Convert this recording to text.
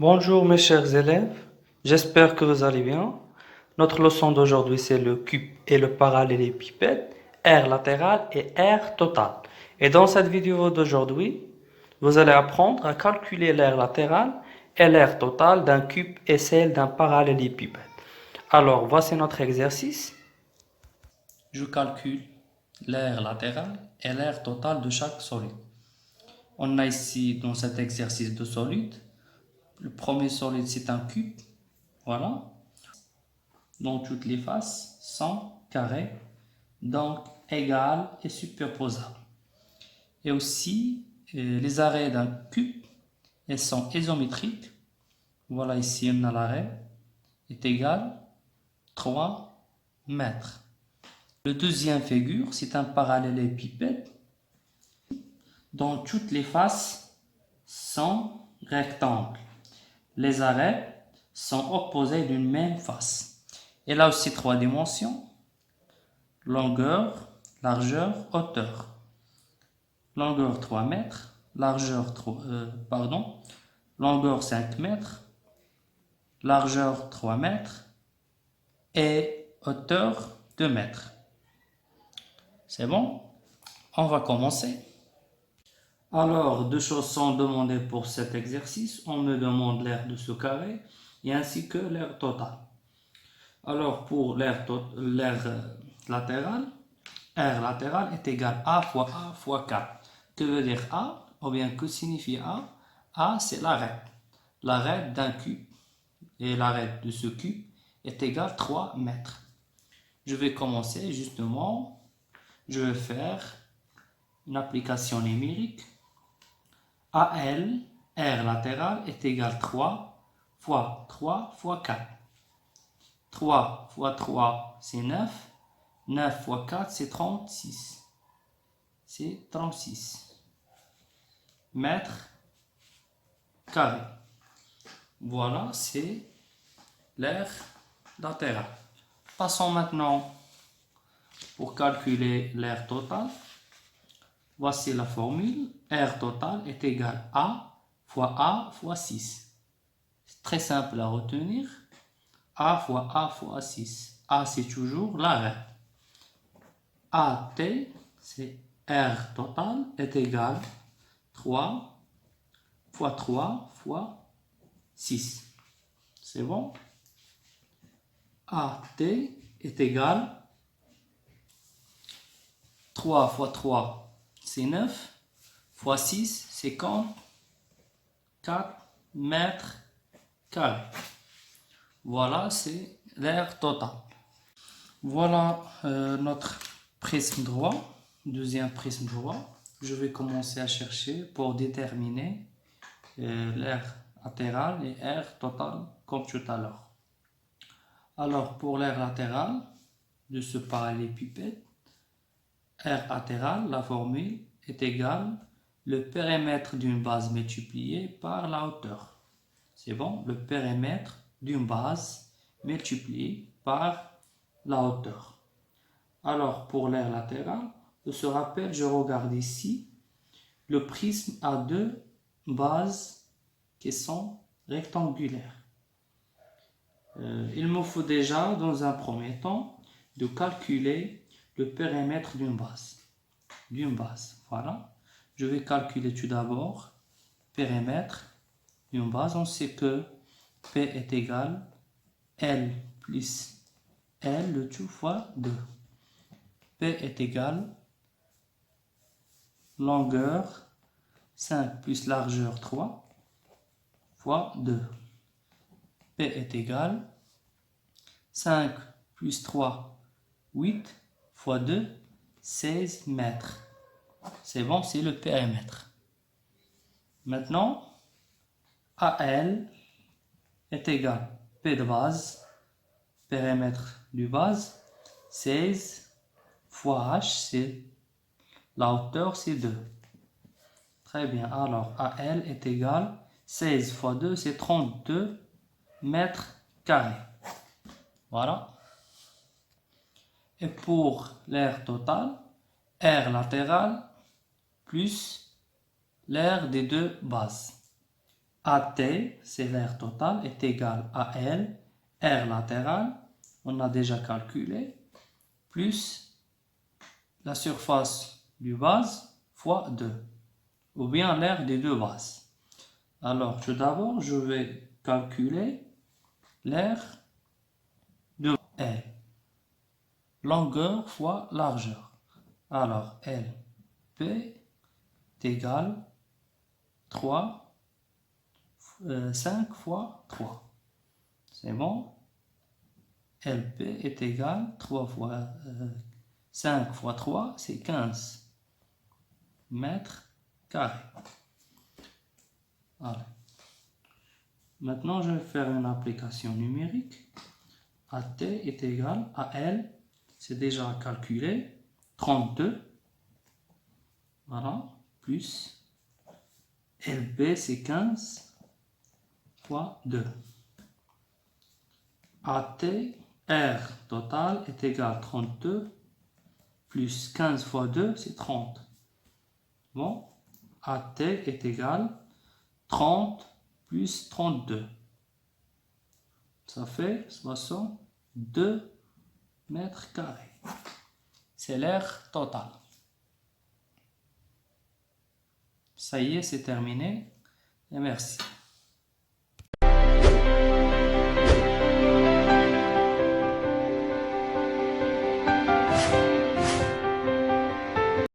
Bonjour mes chers élèves, j'espère que vous allez bien. Notre leçon d'aujourd'hui c'est le cube et le parallélépipède, aire latérale et aire totale. Et dans cette vidéo d'aujourd'hui, vous allez apprendre à calculer l'aire latérale et l'aire totale d'un cube et celle d'un parallélépipède. Alors voici notre exercice. Je calcule l'aire latérale et l'aire totale de chaque solide. On a ici dans cet exercice de solide. Le premier solide, c'est un cube, voilà, dont toutes les faces sont carrées, donc égales et superposables. Et aussi, les arrêts d'un cube, elles sont isométriques. Voilà, ici, on a l'arrêt, est égal 3 mètres. Le deuxième figure, c'est un parallélépipède, dont toutes les faces sont rectangles. Les arrêts sont opposés d'une même face. Et là aussi 3 dimensions, longueur, largeur, hauteur. Longueur 3 mètres, longueur 5 mètres, largeur 3 mètres et hauteur 2 mètres. C'est bon? On va commencer. Alors, deux choses sont demandées pour cet exercice. On me demande l'aire de ce carré et ainsi que l'aire totale. Alors, pour l'aire latérale, R latérale est égal à fois 4. Que veut dire A? Ou bien que signifie A? A, c'est l'arête. L'arête d'un cube. Et l'arête de ce cube est égal à 3 mètres. Je vais commencer justement. Je vais faire une application numérique. AL, R latérale est égal à 3 fois 3 fois 4. 3 fois 3, c'est 9. 9 fois 4, c'est 36. C'est 36 mètres carrés. Voilà, c'est l'aire latérale. Passons maintenant pour calculer l'aire totale. Voici la formule. R totale est égal à fois 6. C'est très simple à retenir. A fois 6. A, c'est toujours l'arrêt. AT, c'est R total, est égal à 3 fois 3 fois 6. C'est bon? AT est égal à 3 fois 3, c'est 9, fois 6, c'est 4 mètres carrés. Voilà, c'est l'aire totale. Voilà notre prisme droit, deuxième prisme droit. Je vais commencer à chercher pour déterminer l'aire latérale et l'aire totale comme tout à l'heure. Alors pour l'aire latérale de ce parallélépipède, aire latérale, la formule est égale le périmètre d'une base multiplié par la hauteur. C'est bon, le périmètre d'une base multiplié par la hauteur. Alors, pour l'aire latérale, je se rappelle, je regarde ici, le prisme a deux bases qui sont rectangulaires. Il me faut déjà, dans un premier temps, de calculer le périmètre d'une base. Voilà. Je vais calculer tout d'abord périmètre d'une base. On sait que P est égal à L plus L, le tout fois 2. P est égal longueur 5 plus largeur 3 fois 2. P est égal 5 plus 3, 8 fois 2, 16 mètres. C'est bon, c'est le périmètre. Maintenant, AL est égal P de base, périmètre du base, 16 fois H, c'est la hauteur, c'est 2. Très bien, alors AL est égal 16 fois 2, c'est 32 mètres carrés. Voilà. Et pour l'aire totale, R latérale plus l'aire des deux bases. AT, c'est l'air total, est égal à L, R latéral, on a déjà calculé, plus la surface du vase fois 2, ou bien l'air des deux vases. Alors, tout d'abord, je vais calculer l'air de L. Longueur fois largeur. Alors, LP est égal 5 fois 3. C'est bon? LP est égal 5 fois 3, c'est 15 mètres carrés. Allez. Maintenant, je vais faire une application numérique. AT est égal à L, c'est déjà calculé, 32, voilà, plus LB, c'est 15 fois 2. AT, R total est égal à 32, plus 15 fois 2, c'est 30. Bon, AT est égal à 30 plus 32. Ça fait 62 mètres carrés. C'est l'air total. Ça y est, c'est terminé. Et merci.